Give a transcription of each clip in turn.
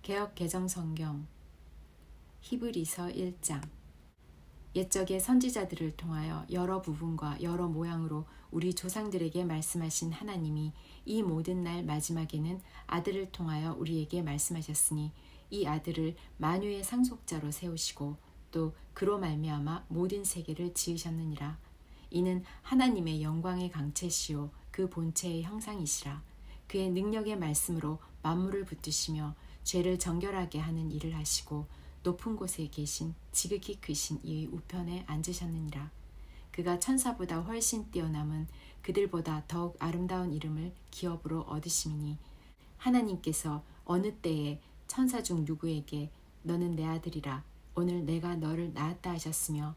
개역 개정 성경 히브리서 1장. 옛적의 선지자들을 통하여 여러 부분과 여러 모양으로 우리 조상들에게 말씀하신 하나님이 이 모든 날 마지막에는 아들을 통하여 우리에게 말씀하셨으니 이 아들을 만유의 상속자로 세우시고 또 그로 말미암아 모든 세계를 지으셨느니라. 이는 하나님의 영광의 강체시요 그 본체의 형상이시라. 그의 능력의 말씀으로 만물을 붙드시며 죄를 정결하게 하는 일을 하시고 높은 곳에 계신 지극히 크신 이의 우편에 앉으셨느니라. 그가 천사보다 훨씬 뛰어남은 그들보다 더욱 아름다운 이름을 기업으로 얻으심이니 하나님께서 어느 때에 천사 중 누구에게 너는 내 아들이라 오늘 내가 너를 낳았다 하셨으며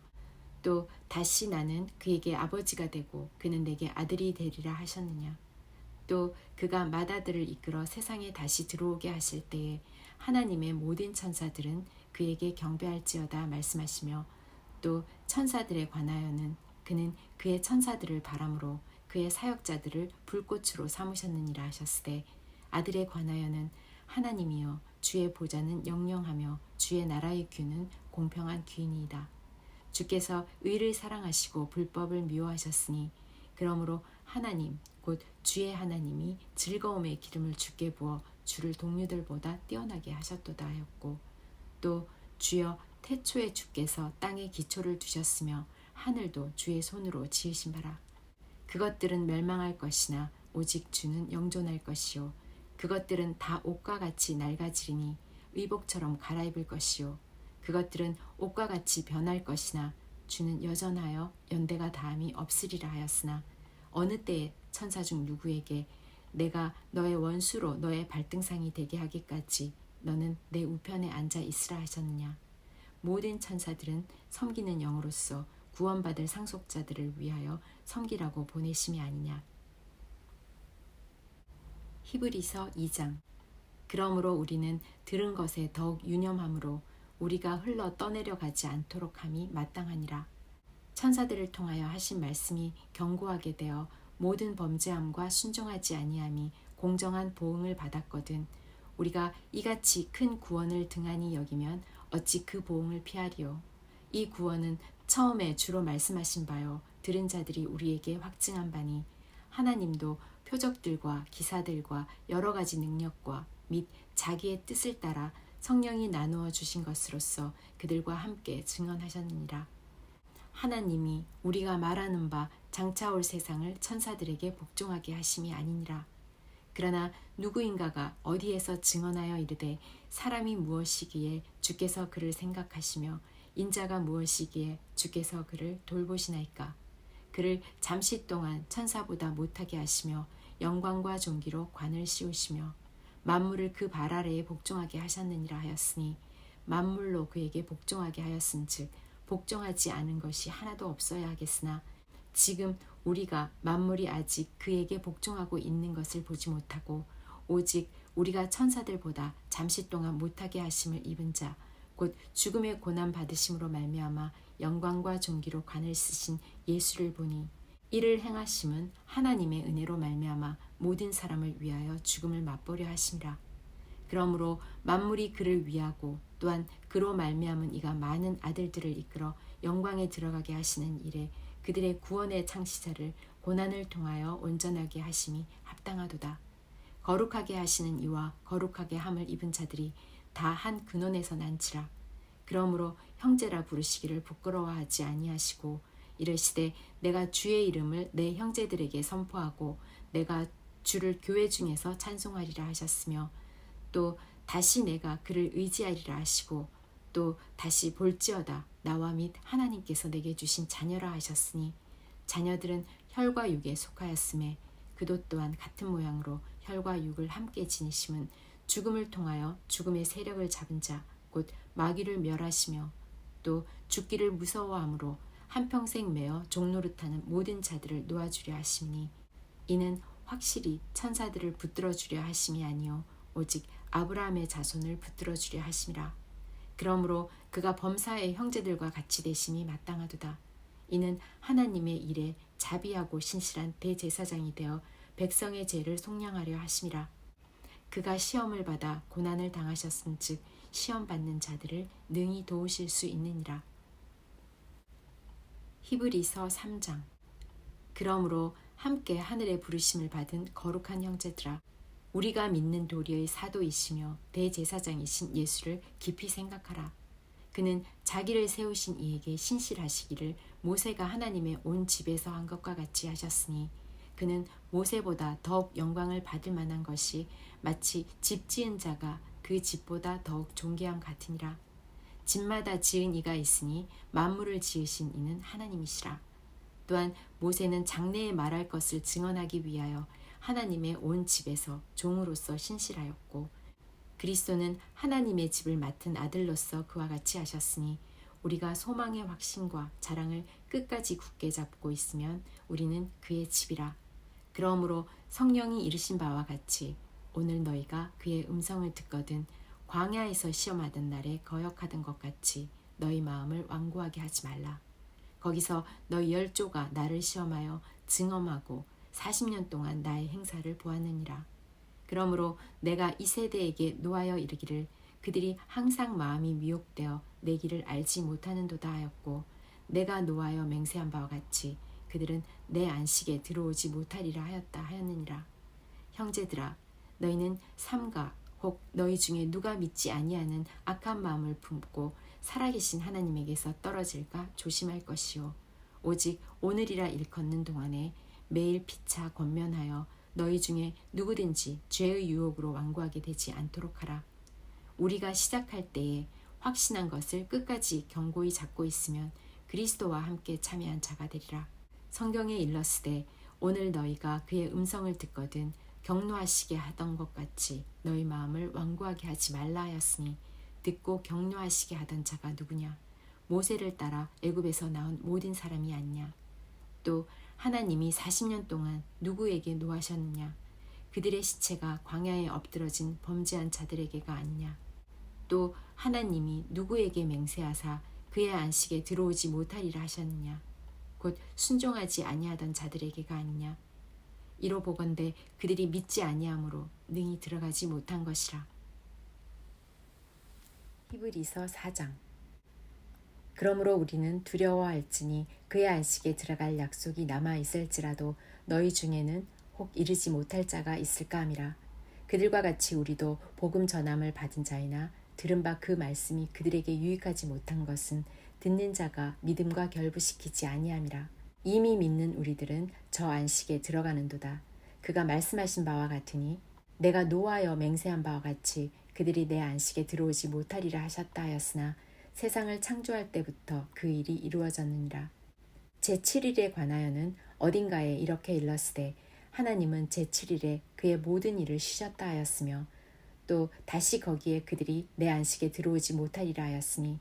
또 다시 나는 그에게 아버지가 되고 그는 내게 아들이 되리라 하셨느냐. 또 그가 맏아들을 이끌어 세상에 다시 들어오게 하실 때에 하나님의 모든 천사들은 그에게 경배할지어다 말씀하시며 또 천사들에 관하여는 그는 그의 천사들을 바람으로 그의 사역자들을 불꽃으로 삼으셨느니라 하셨으되 아들에 관하여는 하나님이여 주의 보좌는 영영하며 주의 나라의 규는 공평한 규이니이다. 주께서 의를 사랑하시고 불법을 미워하셨으니 그러므로 하나님 곧 주의 하나님이 즐거움의 기름을 주께 부어 주를 동료들보다 뛰어나게 하셨도다 하였고 또 주여 태초에 주께서 땅에 기초를 두셨으며 하늘도 주의 손으로 지으신 바라. 그것들은 멸망할 것이나 오직 주는 영존할 것이요 그것들은 다 옷과 같이 낡아지리니 의복처럼 갈아입을 것이요 그것들은 옷과 같이 변할 것이나 주는 여전하여 연대가 다함이 없으리라 하였으나 어느 때에 천사 중 누구에게 내가 너의 원수로 너의 발등상이 되게 하기까지 너는 내 우편에 앉아 있으라 하셨느냐. 모든 천사들은 섬기는 영으로서 구원받을 상속자들을 위하여 섬기라고 보내심이 아니냐. 히브리서 2장. 그러므로 우리는 들은 것에 더욱 유념함으로 우리가 흘러 떠내려가지 않도록 함이 마땅하니라. 천사들을 통하여 하신 말씀이 견고하게 되어 모든 범죄함과 순종하지 아니함이 공정한 보응을 받았거든 우리가 이같이 큰 구원을 등한히 여기면 어찌 그 보응을 피하리요. 이 구원은 처음에 주로 말씀하신 바요 들은 자들이 우리에게 확증한 바니 하나님도 표적들과 기사들과 여러 가지 능력과 및 자기의 뜻을 따라 성령이 나누어 주신 것으로서 그들과 함께 증언하셨느니라. 하나님이 우리가 말하는 바 장차 올 세상을 천사들에게 복종하게 하심이 아니니라. 그러나 누구인가가 어디에서 증언하여 이르되 사람이 무엇이기에 주께서 그를 생각하시며 인자가 무엇이기에 주께서 그를 돌보시나이까. 그를 잠시 동안 천사보다 못하게 하시며 영광과 존귀로 관을 씌우시며 만물을 그 발 아래에 복종하게 하셨느니라 하였으니 만물로 그에게 복종하게 하였은즉 복종하지 않은 것이 하나도 없어야 하겠으나 지금 우리가 만물이 아직 그에게 복종하고 있는 것을 보지 못하고 오직 우리가 천사들보다 잠시 동안 못하게 하심을 입은 자 곧 죽음의 고난 받으심으로 말미암아 영광과 존귀로 관을 쓰신 예수를 보니 이를 행하심은 하나님의 은혜로 말미암아 모든 사람을 위하여 죽음을 맛보려 하심이라. 그러므로 만물이 그를 위하고 또한 그로 말미암은 이가 많은 아들들을 이끌어 영광에 들어가게 하시는 일에 그들의 구원의 창시자를 고난을 통하여 온전하게 하심이 합당하도다. 거룩하게 하시는 이와 거룩하게 함을 입은 자들이 다 한 근원에서 난지라. 그러므로 형제라 부르시기를 부끄러워하지 아니하시고 이르시되 내가 주의 이름을 내 형제들에게 선포하고 내가 주를 교회 중에서 찬송하리라 하셨으며 또 다시 내가 그를 의지하리라 하시고 또 다시 볼지어다 나와 및 하나님께서 내게 주신 자녀라 하셨으니 자녀들은 혈과 육에 속하였음에 그도 또한 같은 모양으로 혈과 육을 함께 지니심은 죽음을 통하여 죽음의 세력을 잡은 자 곧 마귀를 멸하시며 또 죽기를 무서워함으로 한평생 매어 종노릇하는 모든 자들을 놓아주려 하심이니 이는 확실히 천사들을 붙들어 주려 하심이 아니요 오직 아브라함의 자손을 붙들어 주려 하심이라. 그러므로 그가 범사의 형제들과 같이 되심이 마땅하도다. 이는 하나님의 일에 자비하고 신실한 대제사장이 되어 백성의 죄를 속량하려 하심이라. 그가 시험을 받아 고난을 당하셨은즉 시험 받는 자들을 능히 도우실 수 있느니라. 히브리서 3장. 그러므로 함께 하늘의 부르심을 받은 거룩한 형제들아, 우리가 믿는 도리의 사도이시며 대제사장이신 예수를 깊이 생각하라. 그는 자기를 세우신 이에게 신실하시기를 모세가 하나님의 온 집에서 한 것과 같이 하셨으니, 그는 모세보다 더욱 영광을 받을 만한 것이 마치 집 지은 자가 그 집보다 더욱 존귀함 같으니라. 집마다 지은 이가 있으니 만물을 지으신 이는 하나님이시라. 또한 모세는 장래에 말할 것을 증언하기 위하여 하나님의 온 집에서 종으로서 신실하였고, 그리스도는 하나님의 집을 맡은 아들로서 그와 같이 하셨으니, 우리가 소망의 확신과 자랑을 끝까지 굳게 잡고 있으면 우리는 그의 집이라. 그러므로 성령이 이르신 바와 같이 오늘 너희가 그의 음성을 듣거든 광야에서 시험하던 날에 거역하던 것 같이 너희 마음을 완고하게 하지 말라. 거기서 너희 10조가 나를 시험하여 증언하고 40년 동안 나의 행사를 보았느니라. 그러므로 내가 이 세대에게 노하여 이르기를 그들이 항상 마음이 미혹되어 내 길을 알지 못하는도다 하였고, 내가 노하여 맹세한 바와 같이 그들은 내 안식에 들어오지 못하리라 하였느니라. 형제들아, 너희는 삼가 혹 너희 중에 누가 믿지 아니하는 악한 마음을 품고 살아계신 하나님에게서 떨어질까 조심할 것이요, 오직 오늘이라 일컫는 동안에 매일 피차 권면하여 너희 중에 누구든지 죄의 유혹으로 완고하게 되지 않도록 하라. 우리가 시작할 때에 확신한 것을 끝까지 견고히 잡고 있으면 그리스도와 함께 참여한 자가 되리라. 성경에 일렀으되 오늘 너희가 그의 음성을 듣거든 격노하시게 하던 것 같이 너희 마음을 완고하게 하지 말라 하였으니, 듣고 격노하시게 하던 자가 누구냐? 모세를 따라 애굽에서 나온 모든 사람이 아니냐? 또 하나님이 40년 동안 누구에게 노하셨느냐? 그들의 시체가 광야에 엎드러진 범죄한 자들에게가 아니냐? 또 하나님이 누구에게 맹세하사 그의 안식에 들어오지 못하리라 하셨느냐? 곧 순종하지 아니하던 자들에게가 아니냐? 이로 보건대 그들이 믿지 아니함으로 능히 들어가지 못한 것이라. 히브리서 4장. 그러므로 우리는 두려워할지니 그의 안식에 들어갈 약속이 남아 있을지라도 너희 중에는 혹 이르지 못할 자가 있을까 함이라. 그들과 같이 우리도 복음 전함을 받은 자이나 들은 바 그 말씀이 그들에게 유익하지 못한 것은 듣는 자가 믿음과 결부시키지 아니함이라. 이미 믿는 우리들은 저 안식에 들어가는도다. 그가 말씀하신 바와 같으니 내가 노하여 맹세한 바와 같이 그들이 내 안식에 들어오지 못하리라 하셨다 하였으나 세상을 창조할 때부터 그 일이 이루어졌느니라. 제7일에 관하여는 어딘가에 이렇게 일렀으되 하나님은 제7일에 그의 모든 일을 쉬셨다 하였으며, 또 다시 거기에 그들이 내 안식에 들어오지 못하리라 하였으니,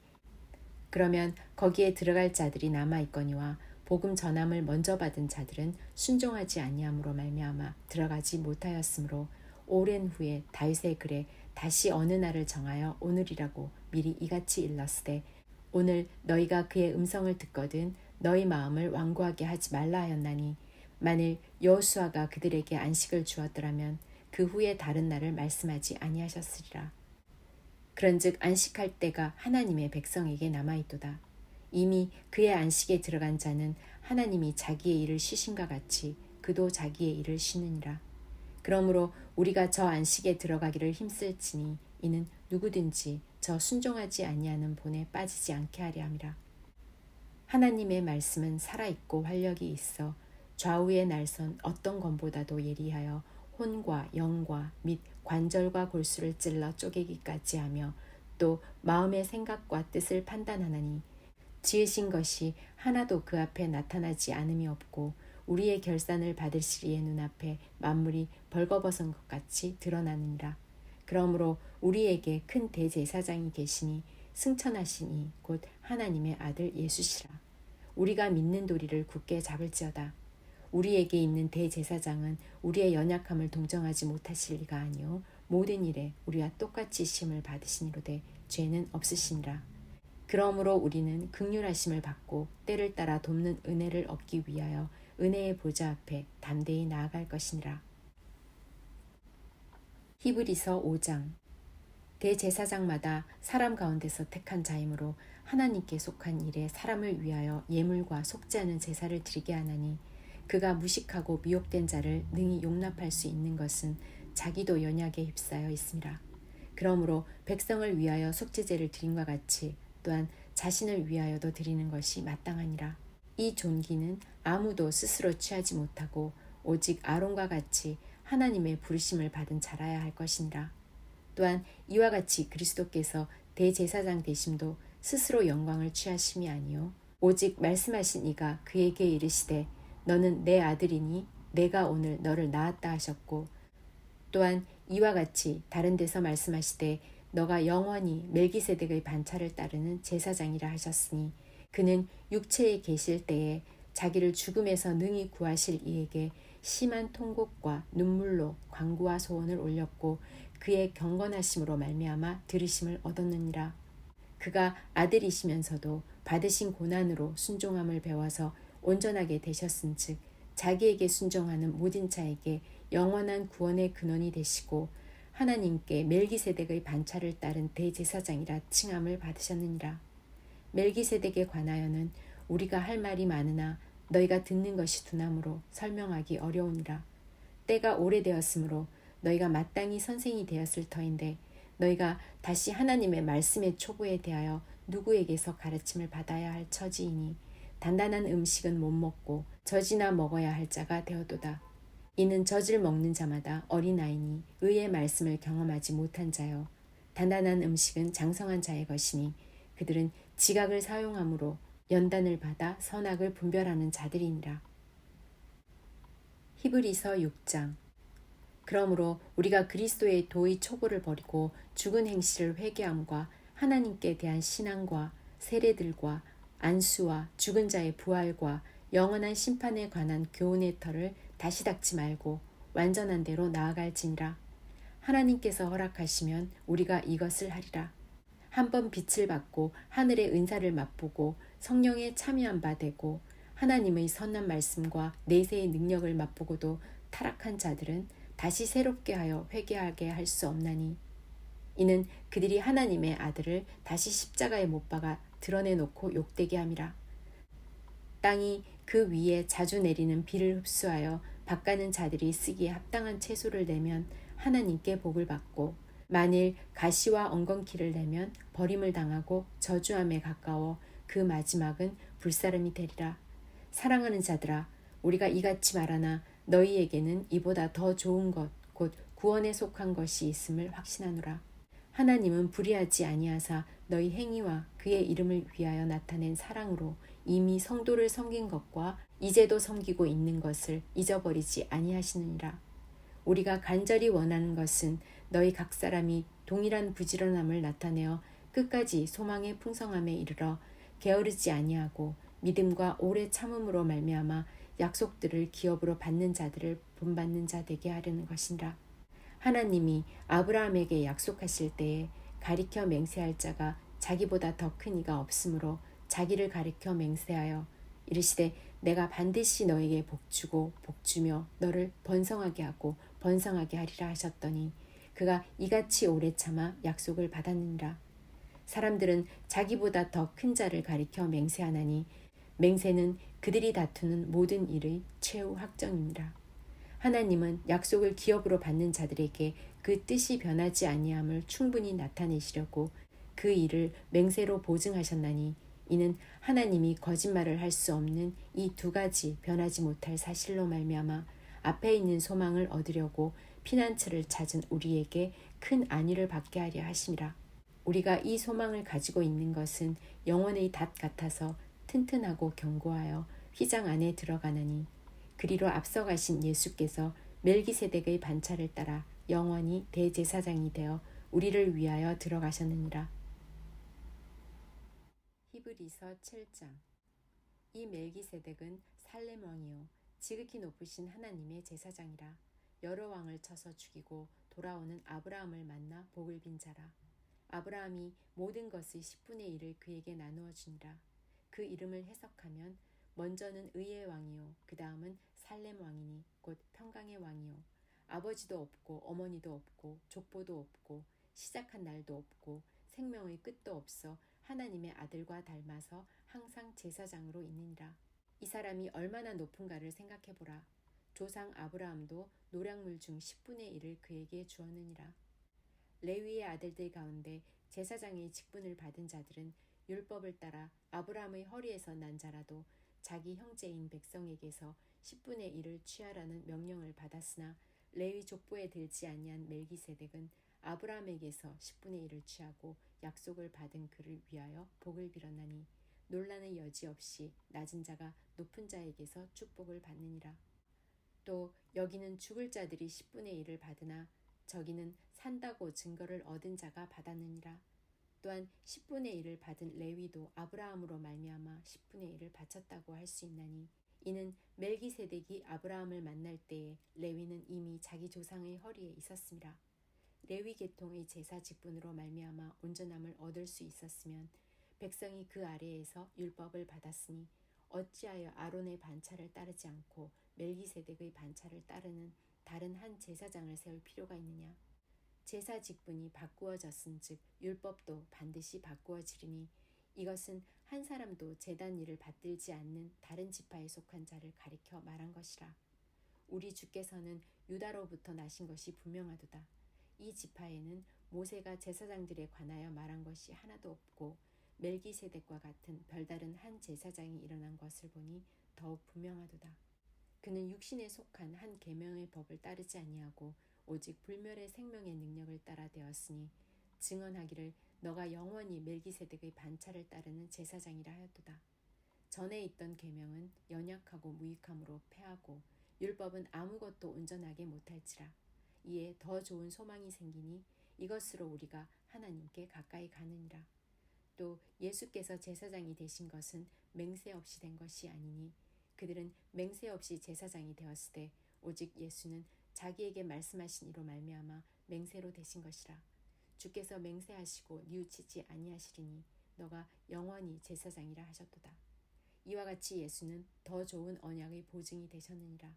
그러면 거기에 들어갈 자들이 남아있거니와 복음 전함을 먼저 받은 자들은 순종하지 아니함으로 말미암아 들어가지 못하였으므로, 오랜 후에 다윗의 글에 다시 어느 날을 정하여 오늘이라고 미리 이같이 일렀으되 오늘 너희가 그의 음성을 듣거든 너희 마음을 완고하게 하지 말라 하였나니, 만일 여호수아가 그들에게 안식을 주었더라면 그 후에 다른 날을 말씀하지 아니하셨으리라. 그런즉 안식할 때가 하나님의 백성에게 남아있도다. 이미 그의 안식에 들어간 자는 하나님이 자기의 일을 쉬심과 같이 그도 자기의 일을 쉬느니라. 그러므로 우리가 저 안식에 들어가기를 힘쓸지니 이는 누구든지 저 순종하지 아니하는 본에 빠지지 않게 하려 함이라. 하나님의 말씀은 살아있고 활력이 있어 좌우의 날선 어떤 검보다도 예리하여 혼과 영과 및 관절과 골수를 찔러 쪼개기까지 하며 또 마음의 생각과 뜻을 판단하나니, 지으신 것이 하나도 그 앞에 나타나지 않음이 없고 우리의 결산을 받으실 이의 눈앞에 만물이 벌거벗은 것 같이 드러나느니라. 그러므로 우리에게 큰 대제사장이 계시니 승천하신 이 곧 하나님의 아들 예수시라. 우리가 믿는 도리를 굳게 잡을지어다. 우리에게 있는 대제사장은 우리의 연약함을 동정하지 못하실 리가 아니요 모든 일에 우리와 똑같이 시험을 받으시니로되 죄는 없으시니라. 그러므로 우리는 긍휼하심을 받고 때를 따라 돕는 은혜를 얻기 위하여 은혜의 보좌 앞에 담대히 나아갈 것이니라. 히브리서 5장. 대제사장마다 사람 가운데서 택한 자이므로 하나님께 속한 일에 사람을 위하여 예물과 속지 않은 제사를 드리게 하나니, 그가 무식하고 미혹된 자를 능히 용납할 수 있는 것은 자기도 연약에 휩싸여 있습니다. 그러므로 백성을 위하여 속죄제를 드림과 같이 또한 자신을 위하여도 드리는 것이 마땅하니라. 이 존귀는 아무도 스스로 취하지 못하고 오직 아론과 같이 하나님의 부르심을 받은 자라야 할 것이니라. 또한 이와 같이 그리스도께서 대제사장 되심도 스스로 영광을 취하심이 아니요 오직 말씀하신 이가 그에게 이르시되 너는 내 아들이니 내가 오늘 너를 낳았다 하셨고, 또한 이와 같이 다른 데서 말씀하시되 너가 영원히 멜기세덱의 반차를 따르는 제사장이라 하셨으니, 그는 육체에 계실 때에 자기를 죽음에서 능히 구하실 이에게 심한 통곡과 눈물로 간구와 소원을 올렸고 그의 경건하심으로 말미암아 들으심을 얻었느니라. 그가 아들이시면서도 받으신 고난으로 순종함을 배워서 온전하게 되셨은즉 자기에게 순종하는 모든 자에게 영원한 구원의 근원이 되시고 하나님께 멜기세덱의 반차를 따른 대제사장이라 칭함을 받으셨느니라. 멜기세덱에 관하여는 우리가 할 말이 많으나 너희가 듣는 것이 둔함으로 설명하기 어려우니라. 때가 오래되었으므로 너희가 마땅히 선생이 되었을 터인데 너희가 다시 하나님의 말씀의 초보에 대하여 누구에게서 가르침을 받아야 할 처지이니 단단한 음식은 못 먹고 젖이나 먹어야 할 자가 되어도다. 이는 젖을 먹는 자마다 어린아이니 의의 말씀을 경험하지 못한 자요 단단한 음식은 장성한 자의 것이니 그들은 지각을 사용함으로 연단을 받아 선악을 분별하는 자들이니라. 히브리서 6장. 그러므로 우리가 그리스도의 도의 초보를 버리고 죽은 행실을 회개함과 하나님께 대한 신앙과 세례들과 안수와 죽은 자의 부활과 영원한 심판에 관한 교훈의 터를 다시 닦지 말고 완전한 대로 나아갈지니라. 하나님께서 허락하시면 우리가 이것을 하리라. 한번 빛을 받고 하늘의 은사를 맛보고 성령에 참여한 바 되고 하나님의 선한 말씀과 내세의 능력을 맛보고도 타락한 자들은 다시 새롭게 하여 회개하게 할 수 없나니, 이는 그들이 하나님의 아들을 다시 십자가에 못 박아 드러내놓고 욕되게 함이라. 땅이 그 위에 자주 내리는 비를 흡수하여 밭가는 자들이 쓰기에 합당한 채소를 내면 하나님께 복을 받고, 만일 가시와 엉겅퀴를 내면 버림을 당하고 저주함에 가까워 그 마지막은 불사름이 되리라. 사랑하는 자들아, 우리가 이같이 말하나 너희에게는 이보다 더 좋은 것 곧 구원에 속한 것이 있음을 확신하노라. 하나님은 불의하지 아니하사 너희 행위와 그의 이름을 위하여 나타낸 사랑으로 이미 성도를 섬긴 것과 이제도 섬기고 있는 것을 잊어버리지 아니하시느니라. 우리가 간절히 원하는 것은 너희 각 사람이 동일한 부지런함을 나타내어 끝까지 소망의 풍성함에 이르러 게으르지 아니하고 믿음과 오래 참음으로 말미암아 약속들을 기업으로 받는 자들을 본받는 자 되게 하려는 것이니라. 하나님이 아브라함에게 약속하실 때에 가리켜 맹세할 자가 자기보다 더 큰 이가 없으므로 자기를 가리켜 맹세하여 이르시되 내가 반드시 너에게 복주고 복주며 너를 번성하게 하고 번성하게 하리라 하셨더니 그가 이같이 오래 참아 약속을 받았느니라. 사람들은 자기보다 더 큰 자를 가리켜 맹세하나니 맹세는 그들이 다투는 모든 일의 최후 확정이니라. 하나님은 약속을 기업으로 받는 자들에게 그 뜻이 변하지 아니함을 충분히 나타내시려고 그 일을 맹세로 보증하셨나니, 이는 하나님이 거짓말을 할 수 없는 이 두 가지 변하지 못할 사실로 말미암아 앞에 있는 소망을 얻으려고 피난처를 찾은 우리에게 큰 안위를 받게 하려 하심이라. 우리가 이 소망을 가지고 있는 것은 영혼의 닷 같아서 튼튼하고 견고하여 휘장 안에 들어가나니, 그리로 앞서가신 예수께서 멜기세덱의 반차를 따라 영원히 대제사장이 되어 우리를 위하여 들어가셨느니라. 히브리서 7장. 이 멜기세덱은 살렘 왕이요 지극히 높으신 하나님의 제사장이라. 여러 왕을 쳐서 죽이고 돌아오는 아브라함을 만나 복을 빈 자라. 아브라함이 모든 것의 10분의 1을 그에게 나누어 주니라. 그 이름을 해석하면 먼저는 의의 왕이요 그 다음은 살렘 왕이니 곧 평강의 왕이요 아버지도 없고 어머니도 없고 족보도 없고 시작한 날도 없고 생명의 끝도 없어 하나님의 아들과 닮아서 항상 제사장으로 있느니라. 이 사람이 얼마나 높은가를 생각해보라. 조상 아브라함도 노량물 중 10분의 1을 그에게 주었느니라. 레위의 아들들 가운데 제사장의 직분을 받은 자들은 율법을 따라 아브라함의 허리에서 난 자라도 자기 형제인 백성에게서 10분의 1을 취하라는 명령을 받았으나 레위 족보에 들지 아니한 멜기세덱은 아브라함에게서 10분의 1을 취하고 약속을 받은 그를 위하여 복을 빌었나니 논란의 여지 없이 낮은 자가 높은 자에게서 축복을 받느니라. 또 여기는 죽을 자들이 10분의 1을 받으나 저기는 산다고 증거를 얻은 자가 받았느니라. 또한 10분의 1을 받은 레위도 아브라함으로 말미암아 10분의 1을 바쳤다고 할 수 있나니 이는 멜기세덱이 아브라함을 만날 때에 레위는 이미 자기 조상의 허리에 있었음이라. 레위 계통의 제사 직분으로 말미암아 온전함을 얻을 수 있었으면 백성이 그 아래에서 율법을 받았으니 어찌하여 아론의 반차를 따르지 않고 멜기세덱의 반차를 따르는 다른 한 제사장을 세울 필요가 있느냐. 제사 직분이 바꾸어졌은즉 율법도 반드시 바꾸어지리니 이것은 한 사람도 제단 일을 받들지 않는 다른 지파에 속한 자를 가리켜 말한 것이라. 우리 주께서는 유다로부터 나신 것이 분명하도다. 이 지파에는 모세가 제사장들에 관하여 말한 것이 하나도 없고 멜기세덱과 같은 별다른 한 제사장이 일어난 것을 보니 더욱 분명하도다. 그는 육신에 속한 한 계명의 법을 따르지 아니하고 오직 불멸의 생명의 능력을 따라 되었으니 증언하기를 너가 영원히 멜기세덱의 반차를 따르는 제사장이라 하였도다. 전에 있던 계명은 연약하고 무익함으로 패하고 율법은 아무것도 온전하게 못할지라. 이에 더 좋은 소망이 생기니 이것으로 우리가 하나님께 가까이 가느니라. 또 예수께서 제사장이 되신 것은 맹세 없이 된 것이 아니니 그들은 맹세 없이 제사장이 되었을 때 오직 예수는 자기에게 말씀하신 이로 말미암아 맹세로 되신 것이라. 주께서 맹세하시고 뉘우치지 아니하시리니 너가 영원히 제사장이라 하셨도다. 이와 같이 예수는 더 좋은 언약의 보증이 되셨느니라.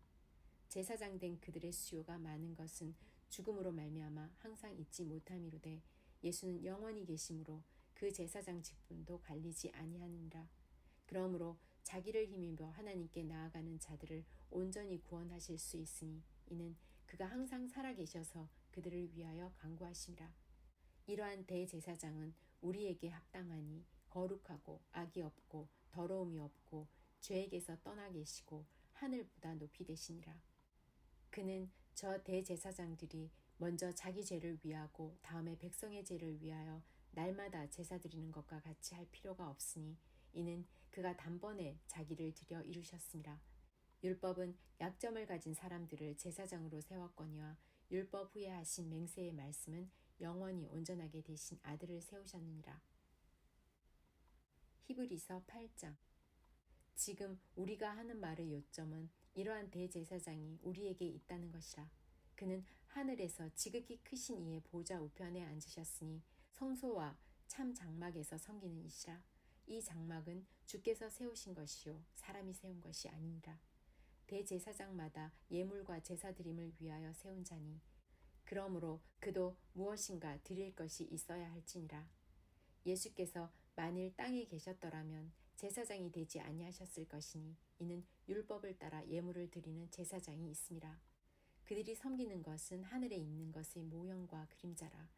제사장 된 그들의 수요가 많은 것은 죽음으로 말미암아 항상 잊지 못함이로되 예수는 영원히 계심으로 그 제사장 직분도 갈리지 아니하느니라. 그러므로 자기를 힘입어 하나님께 나아가는 자들을 온전히 구원하실 수 있으니 이는 그가 항상 살아계셔서 그들을 위하여 간구하심이라. 이러한 대제사장은 우리에게 합당하니 거룩하고 악이 없고 더러움이 없고 죄에게서 떠나 계시고 하늘보다 높이 되시니라. 그는 저 대제사장들이 먼저 자기 죄를 위하고 다음에 백성의 죄를 위하여 날마다 제사 드리는 것과 같이 할 필요가 없으니 이는 그가 단번에 자기를 드려 이루셨습니다. 율법은 약점을 가진 사람들을 제사장으로 세웠거니와 율법 후에 하신 맹세의 말씀은 영원히 온전하게 되신 아들을 세우셨느니라. 히브리서 8장. 지금 우리가 하는 말의 요점은 이러한 대제사장이 우리에게 있다는 것이라. 그는 하늘에서 지극히 크신 이의 보좌 우편에 앉으셨으니 성소와 참 장막에서 섬기는 이시라. 이 장막은 주께서 세우신 것이요 사람이 세운 것이 아니니라. 대제사장마다 예물과 제사드림을 위하여 세운 자니 그러므로 그도 무엇인가 드릴 것이 있어야 할지니라. 예수께서 만일 땅에 계셨더라면 제사장이 되지 아니하셨을 것이니 이는 율법을 따라 예물을 드리는 제사장이 있음이라. 그들이 섬기는 것은 하늘에 있는 것의 모형과 그림자라.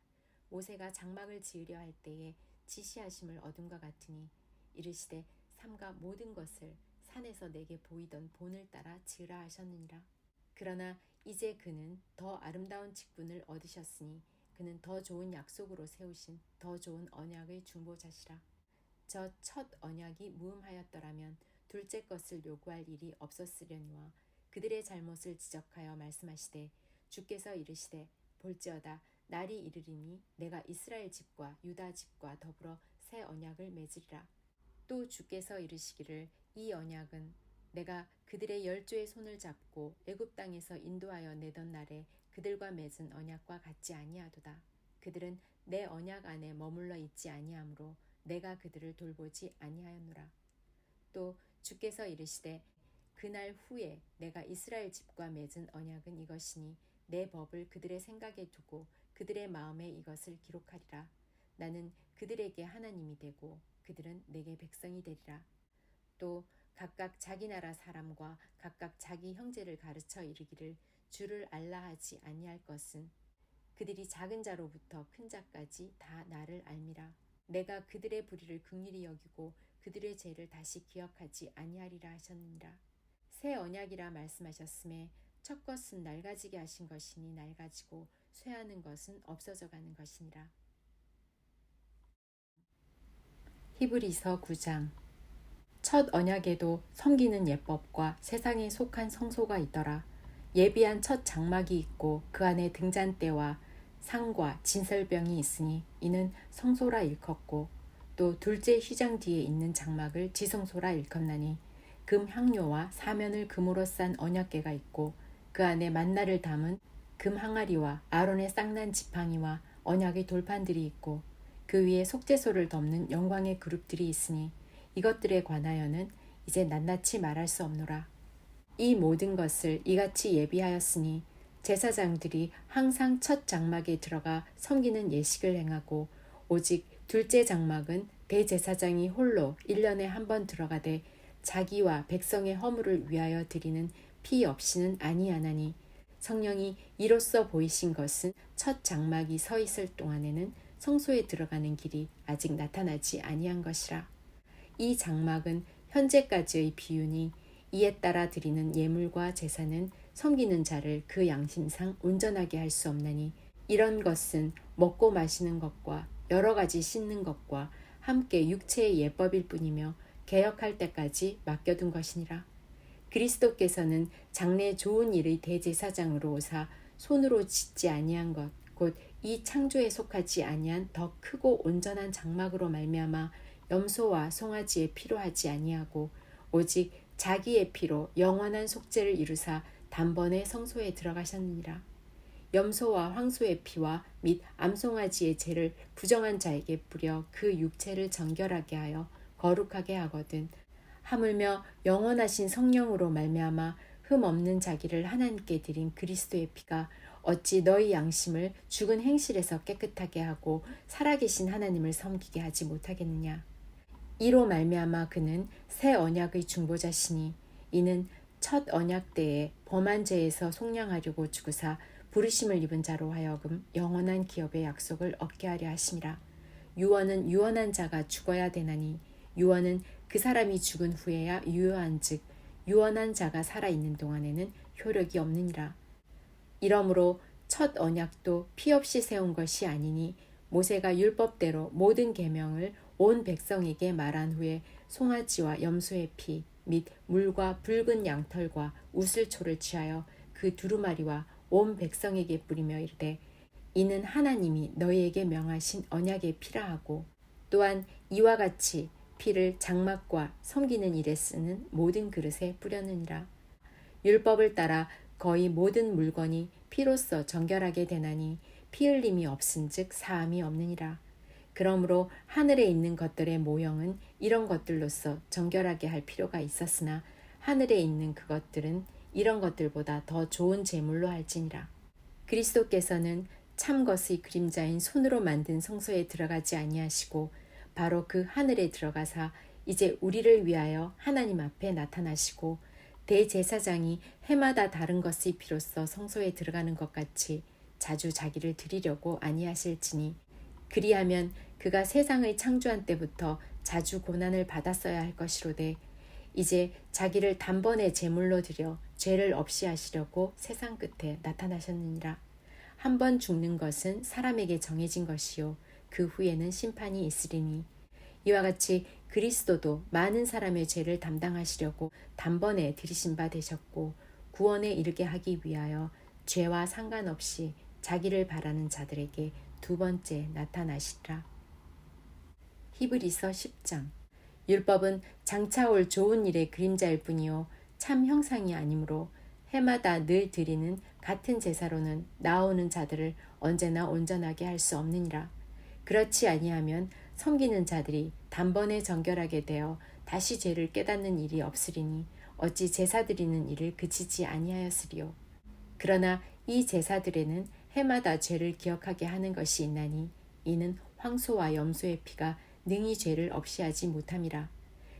모세가 장막을 지으려 할 때에 지시하심을 얻음과 같으니 이르시되 삼가 모든 것을 산에서 내게 보이던 본을 따라 지으라 하셨느니라. 그러나 이제 그는 더 아름다운 직분을 얻으셨으니 그는 더 좋은 약속으로 세우신 더 좋은 언약의 중보자시라. 저 첫 언약이 무음하였더라면 둘째 것을 요구할 일이 없었으려니와 그들의 잘못을 지적하여 말씀하시되 주께서 이르시되 볼지어다 날이 이르리니 내가 이스라엘 집과 유다 집과 더불어 새 언약을 맺으리라. 또 주께서 이르시기를 이 언약은 내가 그들의 열조의 손을 잡고 애굽 땅에서 인도하여 내던 날에 그들과 맺은 언약과 같지 아니하도다. 그들은 내 언약 안에 머물러 있지 아니하므로 내가 그들을 돌보지 아니하였노라. 또 주께서 이르시되 그날 후에 내가 이스라엘 집과 맺은 언약은 이것이니 내 법을 그들의 생각에 두고 그들의 마음에 이것을 기록하리라. 나는 그들에게 하나님이 되고 그들은 내게 백성이 되리라. 또 각각 자기 나라 사람과 각각 자기 형제를 가르쳐 이르기를 주를 알라 하지 아니할 것은 그들이 작은 자로부터 큰 자까지 다 나를 알미라. 내가 그들의 불의를 긍휼히 여기고 그들의 죄를 다시 기억하지 아니하리라 하셨느니라. 새 언약이라 말씀하셨음에 첫 것은 낡아지게 하신 것이니 낡아지고 쇠하는 것은 없어져 가는 것이니라. 히브리서 9장. 첫 언약에도 섬기는 예법과 세상에 속한 성소가 있더라. 예비한 첫 장막이 있고 그 안에 등잔대와 상과 진설병이 있으니 이는 성소라 일컫고, 또 둘째 휘장 뒤에 있는 장막을 지성소라 일컫나니 금 향료와 사면을 금으로 싼 언약궤가 있고 그 안에 만나를 담은 금 항아리와 아론의 쌍난 지팡이와 언약의 돌판들이 있고 그 위에 속죄소를 덮는 영광의 그룹들이 있으니 이것들에 관하여는 이제 낱낱이 말할 수 없노라. 이 모든 것을 이같이 예비하였으니 제사장들이 항상 첫 장막에 들어가 섬기는 예식을 행하고 오직 둘째 장막은 대제사장이 홀로 1년에 한 번 들어가되 자기와 백성의 허물을 위하여 드리는 피 없이는 아니하나니 성령이 이로써 보이신 것은 첫 장막이 서 있을 동안에는 성소에 들어가는 길이 아직 나타나지 아니한 것이라. 이 장막은 현재까지의 비유니 이에 따라 드리는 예물과 제사는 섬기는 자를 그 양심상 온전하게 할 수 없나니 이런 것은 먹고 마시는 것과 여러 가지 씻는 것과 함께 육체의 예법일 뿐이며 개혁할 때까지 맡겨둔 것이니라. 그리스도께서는 장래 좋은 일의 대제사장으로 오사 손으로 짓지 아니한 것 곧 이 창조에 속하지 아니한 더 크고 온전한 장막으로 말미암아 염소와 송아지의 피로 하지 아니하고 오직 자기의 피로 영원한 속죄를 이루사 단번에 성소에 들어가셨느니라. 염소와 황소의 피와 및 암송아지의 죄를 부정한 자에게 뿌려 그 육체를 정결하게 하여 거룩하게 하거든 하물며 영원하신 성령으로 말미암아 흠 없는 자기를 하나님께 드린 그리스도의 피가 어찌 너희 양심을 죽은 행실에서 깨끗하게 하고 살아계신 하나님을 섬기게 하지 못하겠느냐. 이로 말미암아 그는 새 언약의 중보자시니 이는 첫 언약 때에 범한 죄에서 속량하려고 죽으사 부르심을 입은 자로 하여금 영원한 기업의 약속을 얻게 하려 하심이라. 유언은 유언한 자가 죽어야 되나니 유언은 그 사람이 죽은 후에야 유효한즉 유언한 자가 살아있는 동안에는 효력이 없느니라. 이러므로 첫 언약도 피 없이 세운 것이 아니니 모세가 율법대로 모든 계명을 온 백성에게 말한 후에 송아지와 염소의 피 및 물과 붉은 양털과 우슬초를 취하여 그 두루마리와 온 백성에게 뿌리며 이르되 이는 하나님이 너희에게 명하신 언약의 피라 하고 또한 이와 같이 피를 장막과 섬기는 일에 쓰는 모든 그릇에 뿌렸느니라. 율법을 따라 거의 모든 물건이 피로써 정결하게 되나니 피 흘림이 없은즉 사함이 없느니라. 그러므로 하늘에 있는 것들의 모형은 이런 것들로서 정결하게 할 필요가 있었으나 하늘에 있는 그것들은 이런 것들보다 더 좋은 제물로 할지니라. 그리스도께서는 참 것의 그림자인 손으로 만든 성소에 들어가지 아니하시고 바로 그 하늘에 들어가사 이제 우리를 위하여 하나님 앞에 나타나시고 대제사장이 해마다 다른 것의 피로써 성소에 들어가는 것 같이 자주 자기를 드리려고 아니하실지니 그리하면 그가 세상의 창조한 때부터 자주 고난을 받았어야 할 것이로되 이제 자기를 단번에 제물로 드려 죄를 없이 하시려고 세상 끝에 나타나셨느니라. 한 번 죽는 것은 사람에게 정해진 것이요 그 후에는 심판이 있으리니 이와 같이 그리스도도 많은 사람의 죄를 담당하시려고 단번에 들이신 바 되셨고 구원에 이르게 하기 위하여 죄와 상관없이 자기를 바라는 자들에게 두 번째 나타나시리라. 히브리서 10장. 율법은 장차 올 좋은 일의 그림자일 뿐이요 참 형상이 아니므로 해마다 늘 드리는 같은 제사로는 나오는 자들을 언제나 온전하게 할 수 없느니라. 그렇지 아니하면 섬기는 자들이 단번에 정결하게 되어 다시 죄를 깨닫는 일이 없으리니 어찌 제사 드리는 일을 그치지 아니하였으리요. 그러나 이 제사들에는 해마다 죄를 기억하게 하는 것이 있나니 이는 황소와 염소의 피가 능히 죄를 없이 하지 못함이라.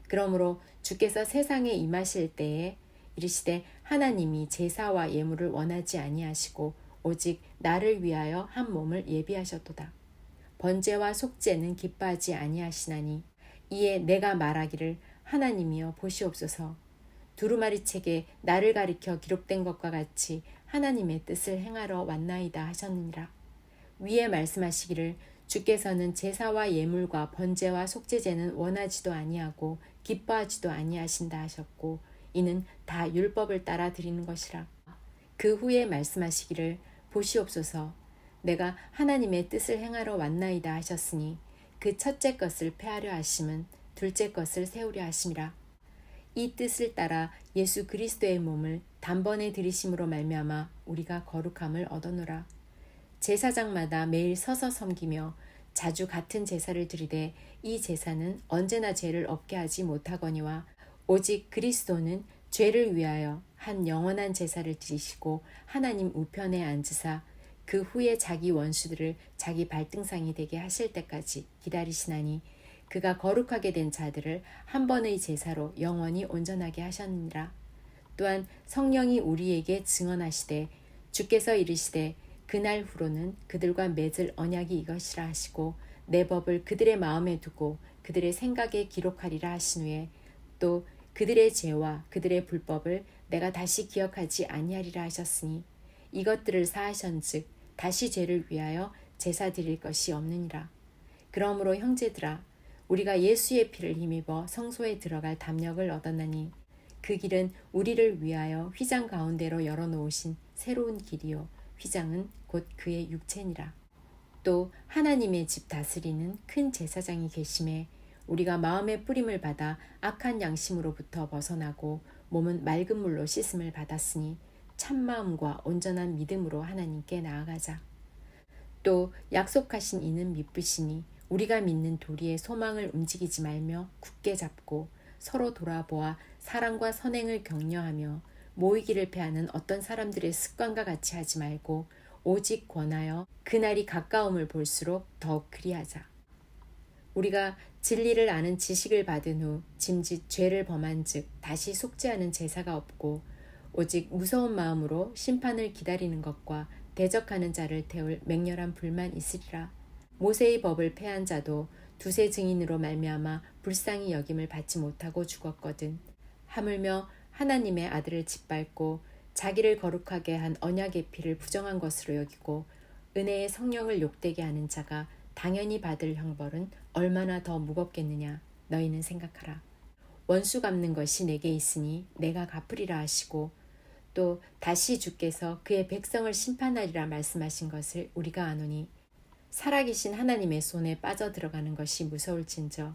그러므로 주께서 세상에 임하실 때에 이르시되 하나님이 제사와 예물을 원하지 아니하시고 오직 나를 위하여 한 몸을 예비하셨도다. 번제와 속죄는 기뻐하지 아니하시나니 이에 내가 말하기를 하나님이여 보시옵소서. 두루마리 책에 나를 가리켜 기록된 것과 같이 하나님의 뜻을 행하러 왔나이다 하셨느니라. 위에 말씀하시기를 주께서는 제사와 예물과 번제와 속죄제는 원하지도 아니하고 기뻐하지도 아니하신다 하셨고 이는 다 율법을 따라 드리는 것이라. 그 후에 말씀하시기를 보시옵소서. 내가 하나님의 뜻을 행하러 왔나이다 하셨으니 그 첫째 것을 폐하려 하심은 둘째 것을 세우려 하심이라. 이 뜻을 따라 예수 그리스도의 몸을 단번에 들이심으로 말미암아 우리가 거룩함을 얻어노라. 제사장마다 매일 서서 섬기며 자주 같은 제사를 드리되 이 제사는 언제나 죄를 없게 하지 못하거니와 오직 그리스도는 죄를 위하여 한 영원한 제사를 드리시고 하나님 우편에 앉으사 그 후에 자기 원수들을 자기 발등상이 되게 하실 때까지 기다리시나니 그가 거룩하게 된 자들을 한 번의 제사로 영원히 온전하게 하셨느니라. 또한 성령이 우리에게 증언하시되 주께서 이르시되 그날 후로는 그들과 맺을 언약이 이것이라 하시고 내 법을 그들의 마음에 두고 그들의 생각에 기록하리라 하신 후에 또 그들의 죄와 그들의 불법을 내가 다시 기억하지 아니하리라 하셨으니 이것들을 사하션즉 다시 죄를 위하여 제사 드릴 것이 없느니라. 그러므로 형제들아 우리가 예수의 피를 힘입어 성소에 들어갈 담력을 얻었나니 그 길은 우리를 위하여 휘장 가운데로 열어놓으신 새로운 길이요 휘장은 곧 그의 육체니라. 또 하나님의 집 다스리는 큰 제사장이 계심에 우리가 마음의 뿌림을 받아 악한 양심으로부터 벗어나고 몸은 맑은 물로 씻음을 받았으니 참마음과 온전한 믿음으로 하나님께 나아가자. 또 약속하신 이는 미쁘시니 우리가 믿는 도리의 소망을 움직이지 말며 굳게 잡고 서로 돌아보아 사랑과 선행을 격려하며 모이기를 패하는 어떤 사람들의 습관과 같이 하지 말고 오직 권하여 그날이 가까움을 볼수록 더욱 그리하자. 우리가 진리를 아는 지식을 받은 후 짐짓 죄를 범한 즉 다시 속죄하는 제사가 없고 오직 무서운 마음으로 심판을 기다리는 것과 대적하는 자를 태울 맹렬한 불만 있으리라. 모세의 법을 폐한 자도 두세 증인으로 말미암아 불쌍히 여김을 받지 못하고 죽었거든. 하물며 하나님의 아들을 짓밟고 자기를 거룩하게 한 언약의 피를 부정한 것으로 여기고 은혜의 성령을 욕되게 하는 자가 당연히 받을 형벌은 얼마나 더 무겁겠느냐 너희는 생각하라. 원수 갚는 것이 내게 있으니 내가 갚으리라 하시고 또 다시 주께서 그의 백성을 심판하리라 말씀하신 것을 우리가 아노니 살아계신 하나님의 손에 빠져들어가는 것이 무서울진저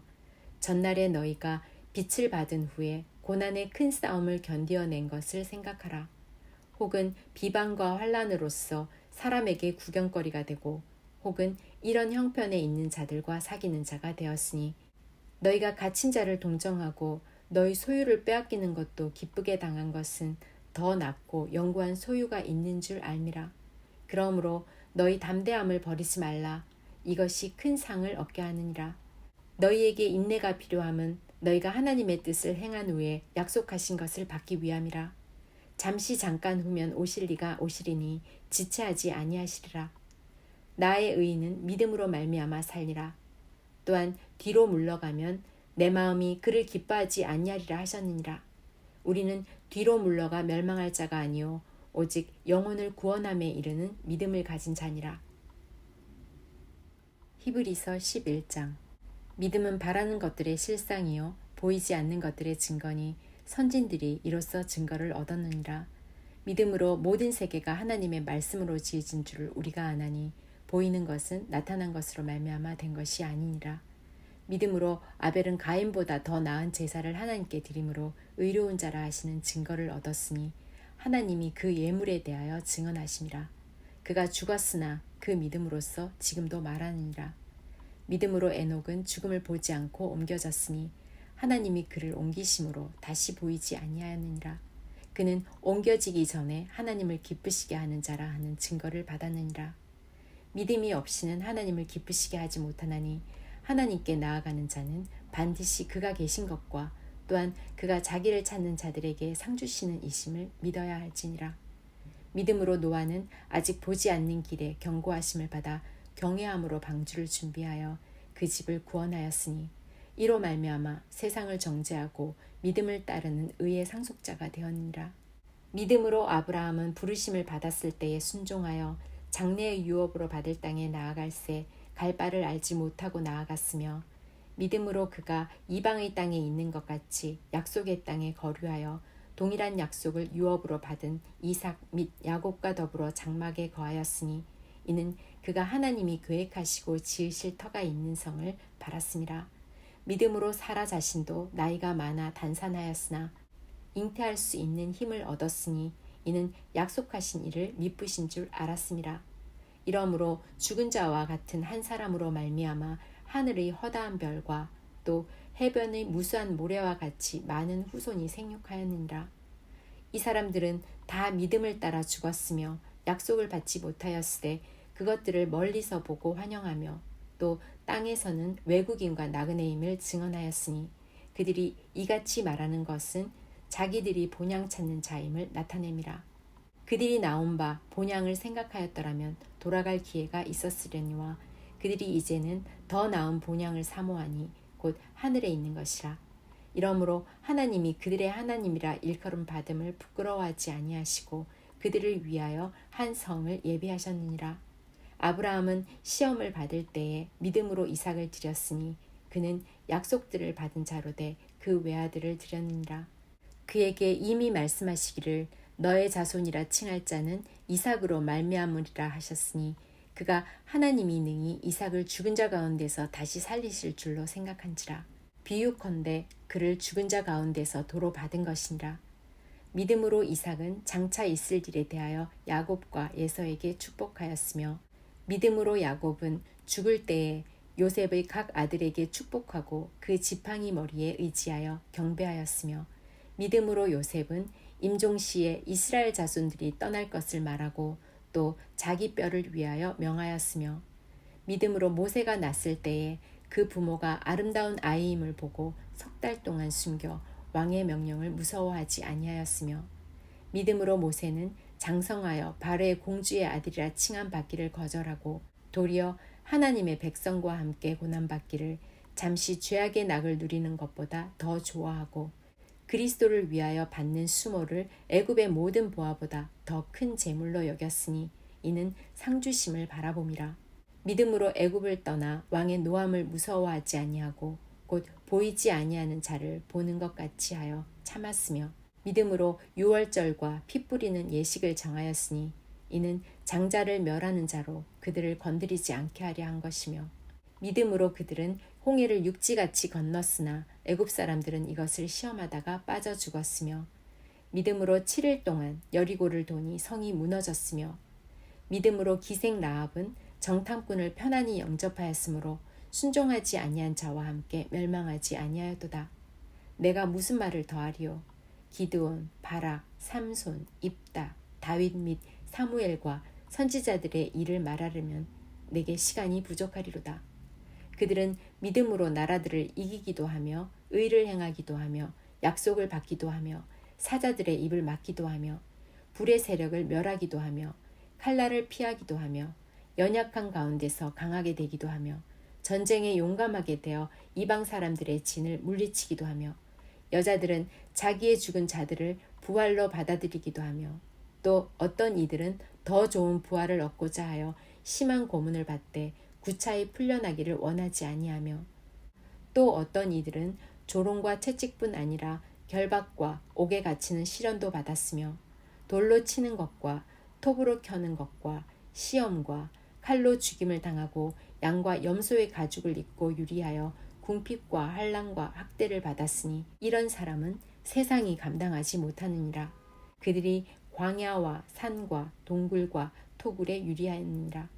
전날에 너희가 빛을 받은 후에 고난의 큰 싸움을 견디어낸 것을 생각하라. 혹은 비방과 환난으로서 사람에게 구경거리가 되고 혹은 이런 형편에 있는 자들과 사귀는 자가 되었으니 너희가 갇힌 자를 동정하고 너희 소유를 빼앗기는 것도 기쁘게 당한 것은 더 낫고 영구한 소유가 있는 줄 알미라. 그러므로 너희 담대함을 버리지 말라. 이것이 큰 상을 얻게 하느니라. 너희에게 인내가 필요함은 너희가 하나님의 뜻을 행한 후에 약속하신 것을 받기 위함이라. 잠시 잠깐 후면 오실 이가 오시리니 지체하지 아니하시리라. 나의 의인은 믿음으로 말미암아 살리라. 또한 뒤로 물러가면 내 마음이 그를 기뻐하지 아니하리라 하셨느니라. 우리는 뒤로 물러가 멸망할 자가 아니요 오직 영혼을 구원함에 이르는 믿음을 가진 자니라. 히브리서 11장. 믿음은 바라는 것들의 실상이요 보이지 않는 것들의 증거니 선진들이 이로써 증거를 얻었느니라. 믿음으로 모든 세계가 하나님의 말씀으로 지어진 줄을 우리가 아나니 보이는 것은 나타난 것으로 말미암아 된 것이 아니니라. 믿음으로 아벨은 가인보다 더 나은 제사를 하나님께 드림으로 의로운 자라 하시는 증거를 얻었으니 하나님이 그 예물에 대하여 증언하심이라. 그가 죽었으나 그 믿음으로써 지금도 말하느니라. 믿음으로 에녹은 죽음을 보지 않고 옮겨졌으니 하나님이 그를 옮기심으로 다시 보이지 아니하였느니라. 그는 옮겨지기 전에 하나님을 기쁘시게 하는 자라 하는 증거를 받았느니라. 믿음이 없이는 하나님을 기쁘시게 하지 못하나니 하나님께 나아가는 자는 반드시 그가 계신 것과 또한 그가 자기를 찾는 자들에게 상 주시는 이심을 믿어야 할지니라. 믿음으로 노아는 아직 보지 않는 길에 경고하심을 받아 경외함으로 방주를 준비하여 그 집을 구원하였으니 이로 말미암아 세상을 정죄하고 믿음을 따르는 의의 상속자가 되었느니라. 믿음으로 아브라함은 부르심을 받았을 때에 순종하여 장래의 유업으로 받을 땅에 나아갈새 갈 바를 알지 못하고 나아갔으며 믿음으로 그가 이방의 땅에 있는 것 같이 약속의 땅에 거류하여 동일한 약속을 유업으로 받은 이삭 및 야곱과 더불어 장막에 거하였으니 이는 그가 하나님이 계획하시고 지으실 터가 있는 성을 바랐음이라. 믿음으로 사라 자신도 나이가 많아 단산하였으나 잉태할 수 있는 힘을 얻었으니 이는 약속하신 이를 미쁘신 줄 알았음이라. 이러므로 죽은 자와 같은 한 사람으로 말미암아 하늘의 허다한 별과 또 해변의 무수한 모래와 같이 많은 후손이 생육하였느니라. 이 사람들은 다 믿음을 따라 죽었으며 약속을 받지 못하였으되 그것들을 멀리서 보고 환영하며 또 땅에서는 외국인과 나그네임을 증언하였으니 그들이 이같이 말하는 것은 자기들이 본향 찾는 자임을 나타냄이라. 그들이 나온 바 본향을 생각하였더라면 돌아갈 기회가 있었으려니와 그들이 이제는 더 나은 본향을 사모하니 곧 하늘에 있는 것이라. 이러므로 하나님이 그들의 하나님이라 일컬음 받음을 부끄러워하지 아니하시고 그들을 위하여 한 성을 예비하셨느니라. 아브라함은 시험을 받을 때에 믿음으로 이삭을 드렸으니 그는 약속들을 받은 자로 돼 그 외아들을 드렸느니라. 그에게 이미 말씀하시기를 너의 자손이라 칭할 자는 이삭으로 말미암으리라 하셨으니 그가 하나님이 능히 이삭을 죽은 자 가운데서 다시 살리실 줄로 생각한지라. 비유컨대 그를 죽은 자 가운데서 도로 받은 것이니라. 믿음으로 이삭은 장차 있을 일에 대하여 야곱과 에서에게 축복하였으며 믿음으로 야곱은 죽을 때에 요셉의 각 아들에게 축복하고 그 지팡이 머리에 의지하여 경배하였으며 믿음으로 요셉은 임종시에 이스라엘 자손들이 떠날 것을 말하고 또 자기 뼈를 위하여 명하였으며 믿음으로 모세가 났을 때에 그 부모가 아름다운 아이임을 보고 석 달 동안 숨겨 왕의 명령을 무서워하지 아니하였으며 믿음으로 모세는 장성하여 바로의 공주의 아들이라 칭함받기를 거절하고 도리어 하나님의 백성과 함께 고난받기를 잠시 죄악의 낙을 누리는 것보다 더 좋아하고 그리스도를 위하여 받는 수모를 애굽의 모든 보화보다 더 큰 재물로 여겼으니 이는 상주심을 바라봄이라. 믿음으로 애굽을 떠나 왕의 노함을 무서워하지 아니하고 곧 보이지 아니하는 자를 보는 것 같이 하여 참았으며 믿음으로 유월절과 피 뿌리는 예식을 정하였으니 이는 장자를 멸하는 자로 그들을 건드리지 않게 하려 한 것이며 믿음으로 그들은 홍해를 육지같이 건넜으나 애굽 사람들은 이것을 시험하다가 빠져 죽었으며 믿음으로 7일 동안 여리고를 도니 성이 무너졌으며 믿음으로 기생 라합은 정탐꾼을 편안히 영접하였으므로 순종하지 아니한 자와 함께 멸망하지 아니하였도다. 내가 무슨 말을 더하리요? 기드온, 바락, 삼손, 입다, 다윗 및 사무엘과 선지자들의 일을 말하려면 내게 시간이 부족하리로다. 그들은 믿음으로 나라들을 이기기도 하며 의를 행하기도 하며 약속을 받기도 하며 사자들의 입을 막기도 하며 불의 세력을 멸하기도 하며 칼날을 피하기도 하며 연약한 가운데서 강하게 되기도 하며 전쟁에 용감하게 되어 이방 사람들의 진을 물리치기도 하며 여자들은 자기의 죽은 자들을 부활로 받아들이기도 하며 또 어떤 이들은 더 좋은 부활을 얻고자 하여 심한 고문을 받되 구차히 풀려나기를 원하지 아니하며 또 어떤 이들은 조롱과 채찍뿐 아니라 결박과 옥에 갇히는 시련도 받았으며 돌로 치는 것과 톱으로 켜는 것과 시험과 칼로 죽임을 당하고 양과 염소의 가죽을 입고 유리하여 궁핍과 환난과 학대를 받았으니 이런 사람은 세상이 감당하지 못하느니라. 그들이 광야와 산과 동굴과 토굴에 유리하느니라.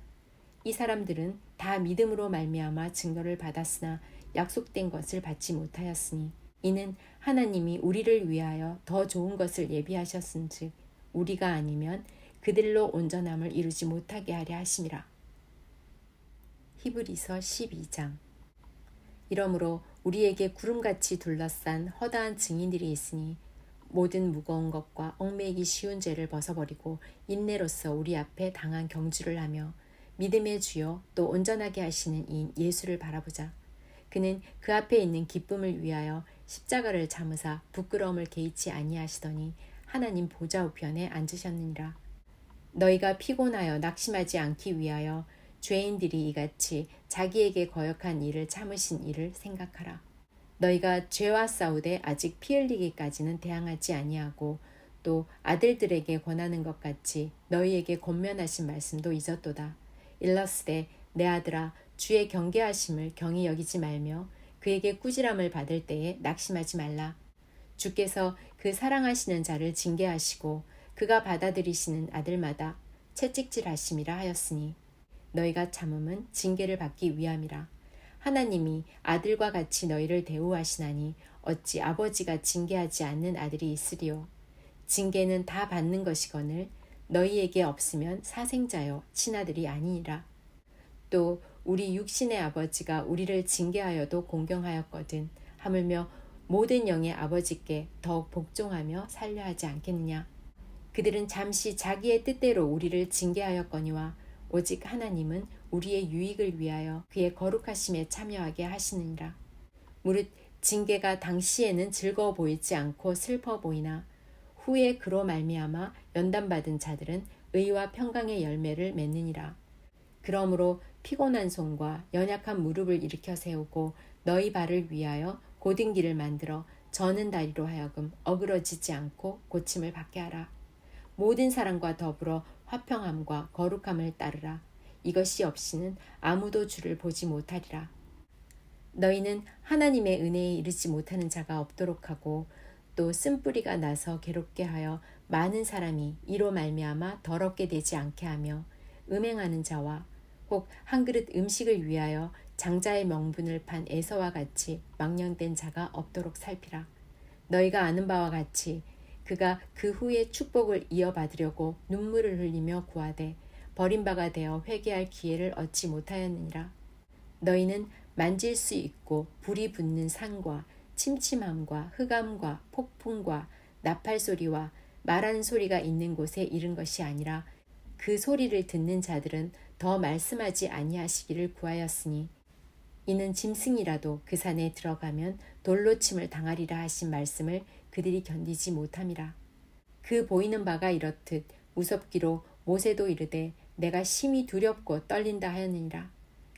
이 사람들은 다 믿음으로 말미암아 증거를 받았으나 약속된 것을 받지 못하였으니 이는 하나님이 우리를 위하여 더 좋은 것을 예비하셨은즉 우리가 아니면 그들로 온전함을 이루지 못하게 하려 하심이라. 히브리서 12장. 이러므로 우리에게 구름같이 둘러싼 허다한 증인들이 있으니 모든 무거운 것과 얽매이기 쉬운 죄를 벗어버리고 인내로써 우리 앞에 당한 경주를 하며 믿음의 주요 또 온전하게 하시는 이인 예수를 바라보자. 그는 그 앞에 있는 기쁨을 위하여 십자가를 참으사 부끄러움을 개의치 아니하시더니 하나님 보좌 우편에 앉으셨느니라. 너희가 피곤하여 낙심하지 않기 위하여 죄인들이 이같이 자기에게 거역한 일을 참으신 일을 생각하라. 너희가 죄와 싸우되 아직 피 흘리기까지는 대항하지 아니하고 또 아들들에게 권하는 것 같이 너희에게 권면하신 말씀도 잊었도다. 일러스되 내 아들아 주의 경계하심을 경히 여기지 말며 그에게 꾸지람을 받을 때에 낙심하지 말라. 주께서 그 사랑하시는 자를 징계하시고 그가 받아들이시는 아들마다 채찍질하심이라 하였으니 너희가 참음은 징계를 받기 위함이라. 하나님이 아들과 같이 너희를 대우하시나니 어찌 아버지가 징계하지 않는 아들이 있으리요. 징계는 다 받는 것이거늘 너희에게 없으면 사생자여 친아들이 아니니라. 또 우리 육신의 아버지가 우리를 징계하여도 공경하였거든 하물며 모든 영의 아버지께 더욱 복종하며 살려 하지 않겠느냐. 그들은 잠시 자기의 뜻대로 우리를 징계하였거니와 오직 하나님은 우리의 유익을 위하여 그의 거룩하심에 참여하게 하시느니라. 무릇 징계가 당시에는 즐거워 보이지 않고 슬퍼 보이나 후에 그로 말미암아 연단받은 자들은 의와 평강의 열매를 맺느니라. 그러므로 피곤한 손과 연약한 무릎을 일으켜 세우고 너희 발을 위하여 곧은 길을 만들어 저는 다리로 하여금 어그러지지 않고 고침을 받게 하라. 모든 사람과 더불어 화평함과 거룩함을 따르라. 이것이 없이는 아무도 주를 보지 못하리라. 너희는 하나님의 은혜에 이르지 못하는 자가 없도록 하고 또 쓴뿌리가 나서 괴롭게 하여 많은 사람이 이로 말미암아 더럽게 되지 않게 하며 음행하는 자와 혹 한 그릇 음식을 위하여 장자의 명분을 판 에서와 같이 망령된 자가 없도록 살피라. 너희가 아는 바와 같이 그가 그 후에 축복을 이어받으려고 눈물을 흘리며 구하되 버림바가 되어 회개할 기회를 얻지 못하였느니라. 너희는 만질 수 있고 불이 붙는 산과 침침함과 흑암과 폭풍과 나팔 소리와 말하는 소리가 있는 곳에 이른 것이 아니라 그 소리를 듣는 자들은 더 말씀하지 아니하시기를 구하였으니 이는 짐승이라도 그 산에 들어가면 돌로 침을 당하리라 하신 말씀을 그들이 견디지 못함이라. 그 보이는 바가 이렇듯 무섭기로 모세도 이르되 내가 심히 두렵고 떨린다 하였느니라.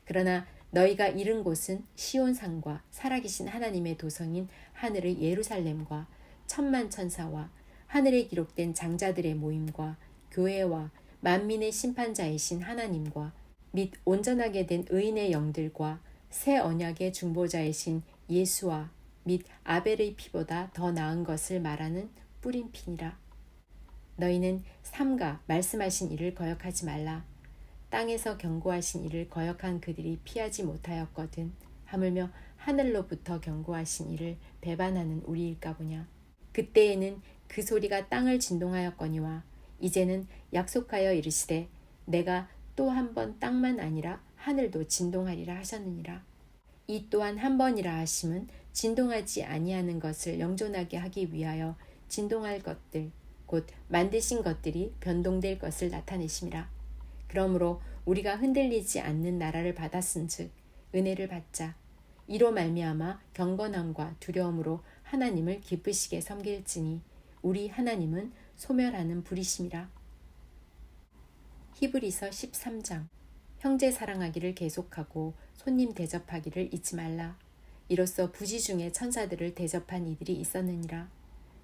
그러나 너희가 이른 곳은 시온산과 살아계신 하나님의 도성인 하늘의 예루살렘과 천만 천사와 하늘에 기록된 장자들의 모임과 교회와 만민의 심판자이신 하나님과 및 온전하게 된 의인의 영들과 새 언약의 중보자이신 예수와 및 아벨의 피보다 더 나은 것을 말하는 뿌린 피니라. 너희는 삼가 말씀하신 이를 거역하지 말라. 땅에서 경고하신 이를 거역한 그들이 피하지 못하였거든 하물며 하늘로부터 경고하신 이를 배반하는 우리일까 보냐. 그때에는 그 소리가 땅을 진동하였거니와 이제는 약속하여 이르시되 내가 또 한 번 땅만 아니라 하늘도 진동하리라 하셨느니라. 이 또한 한 번이라 하심은 진동하지 아니하는 것을 영존하게 하기 위하여 진동할 것들 곧 만드신 것들이 변동될 것을 나타내심이라. 그러므로 우리가 흔들리지 않는 나라를 받았은즉 은혜를 받자. 이로 말미암아 경건함과 두려움으로 하나님을 기쁘시게 섬길지니 우리 하나님은 소멸하는 불이심이라. 히브리서 13장. 형제 사랑하기를 계속하고 손님 대접하기를 잊지 말라. 이로써 부지 중에 천사들을 대접한 이들이 있었느니라.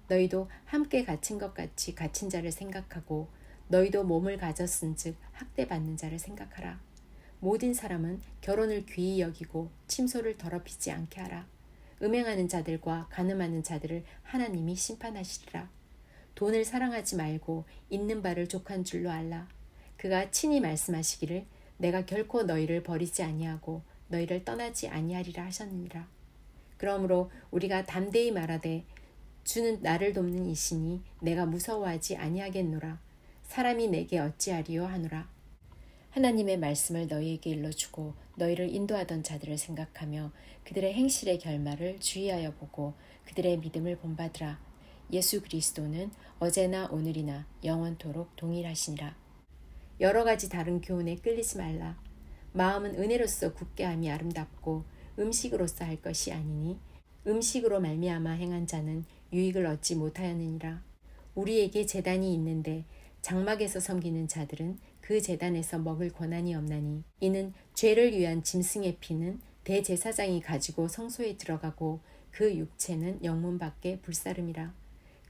너희도 함께 갇힌 것 같이 갇힌 자를 생각하고 너희도 몸을 가졌은즉 학대받는 자를 생각하라. 모든 사람은 결혼을 귀히 여기고 침소를 더럽히지 않게 하라. 음행하는 자들과 간음하는 자들을 하나님이 심판하시리라. 돈을 사랑하지 말고 있는 바를 족한 줄로 알라. 그가 친히 말씀하시기를 내가 결코 너희를 버리지 아니하고 너희를 떠나지 아니하리라 하셨느니라. 그러므로 우리가 담대히 말하되 주는 나를 돕는 이시니 내가 무서워하지 아니하겠노라. 사람이 내게 어찌하리요 하노라. 하나님의 말씀을 너희에게 일러주고 너희를 인도하던 자들을 생각하며 그들의 행실의 결말을 주의하여 보고 그들의 믿음을 본받으라. 예수 그리스도는 어제나 오늘이나 영원토록 동일하시니라. 여러 가지 다른 교훈에 끌리지 말라. 마음은 은혜로서 굳게함이 아름답고 음식으로서 할 것이 아니니 음식으로 말미암아 행한 자는 유익을 얻지 못하였느니라. 우리에게 제단이 있는데 장막에서 섬기는 자들은 그 제단에서 먹을 권한이 없나니 이는 죄를 위한 짐승의 피는 대제사장이 가지고 성소에 들어가고 그 육체는 영문 밖에 불사름이라.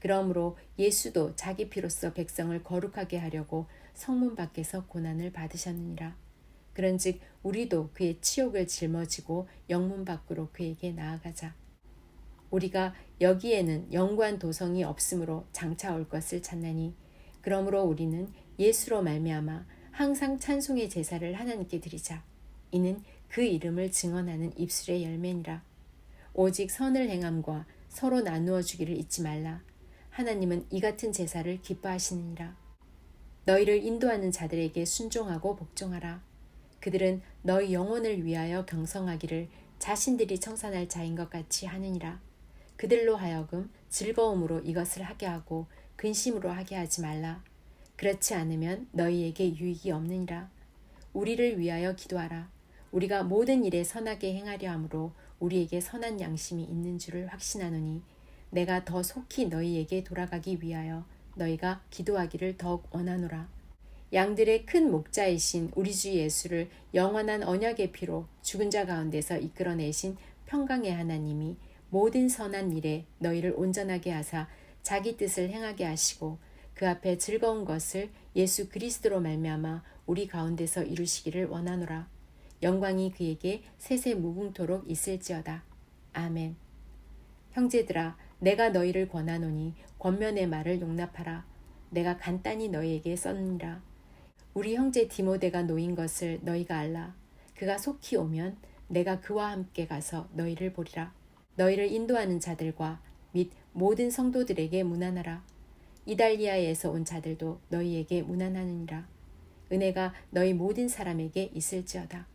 그러므로 예수도 자기 피로써 백성을 거룩하게 하려고 성문 밖에서 고난을 받으셨느니라. 그런즉 우리도 그의 치욕을 짊어지고 영문 밖으로 그에게 나아가자. 우리가 여기에는 영구한 도성이 없으므로 장차 올 것을 찾나니 그러므로 우리는 예수로 말미암아 항상 찬송의 제사를 하나님께 드리자. 이는 그 이름을 증언하는 입술의 열매니라. 오직 선을 행함과 서로 나누어 주기를 잊지 말라. 하나님은 이 같은 제사를 기뻐하시느니라. 너희를 인도하는 자들에게 순종하고 복종하라. 그들은 너희 영혼을 위하여 경성하기를 자신들이 청산할 자인 것 같이 하느니라. 그들로 하여금 즐거움으로 이것을 하게 하고 근심으로 하게 하지 말라. 그렇지 않으면 너희에게 유익이 없느니라. 우리를 위하여 기도하라. 우리가 모든 일에 선하게 행하려 함으로 우리에게 선한 양심이 있는 줄을 확신하노니 내가 더 속히 너희에게 돌아가기 위하여 너희가 기도하기를 더욱 원하노라. 양들의 큰 목자이신 우리 주 예수를 영원한 언약의 피로 죽은 자 가운데서 이끌어내신 평강의 하나님이 모든 선한 일에 너희를 온전하게 하사 자기 뜻을 행하게 하시고 그 앞에 즐거운 것을 예수 그리스도로 말미암아 우리 가운데서 이루시기를 원하노라. 영광이 그에게 세세 무궁토록 있을지어다. 아멘. 형제들아, 내가 너희를 권하노니 권면의 말을 용납하라. 내가 간단히 너희에게 썼느니라. 우리 형제 디모데가 놓인 것을 너희가 알라. 그가 속히 오면 내가 그와 함께 가서 너희를 보리라. 너희를 인도하는 자들과 및 모든 성도들에게 문안하라. 이달리아에서 온 자들도 너희에게 문안하느니라. 은혜가 너희 모든 사람에게 있을지어다.